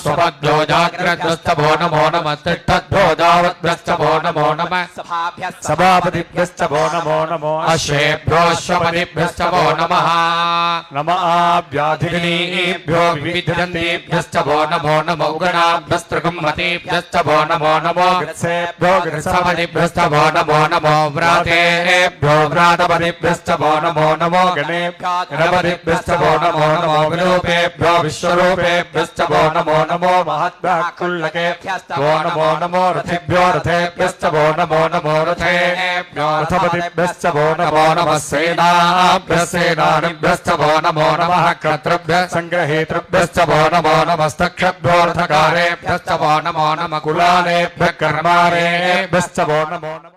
स्वपद्भ्यो जाग्रद्भ्यस्तभो नमो नमः तिष्ठद्भ्यो दावद्भ्यस्तभो नमो नमः सभापतिभ्यस्तभो नमो नमो अश्वेभ्योऽश्वपतिभ्यस्तभो नमः नमः व्याधिनीभ्यो विविधन्तेभ्यस्तभो नमो नमो गणाभ्यस्त्रगुम्मतेभ्यस्तभो नमो नमो ग्रत्सेभ्यो ग्रत्सपतिभ्यस्तभो नमो नमो व्रातेभ्यो व्रातपतिभ्यस्तभो नमो नमो गणपतिभ्यस्तभो नमो नमो विरूपेभ्यो विश्वरूपेभ्यस्तभो नमो नमो महद्वाक्कुल्लकेभ्यो नमो नमो रथेभ्यो रथेभ्यस्तभो नमो नमो रथेभ्यो रथपतिभ्यस्तभो नमो नमः सेनाभ्यस्तेनानिभ्यस्तभो नमो नमः कर्तृभ्यः सङ्ग्रहेतृभ्यस्तभो नमो नमस्तक्षभ्यो रथकारेभ्यस्तभो नमो नमः कुलालेभ्यः कर्मारेभ्यस्तभो नमो नमः।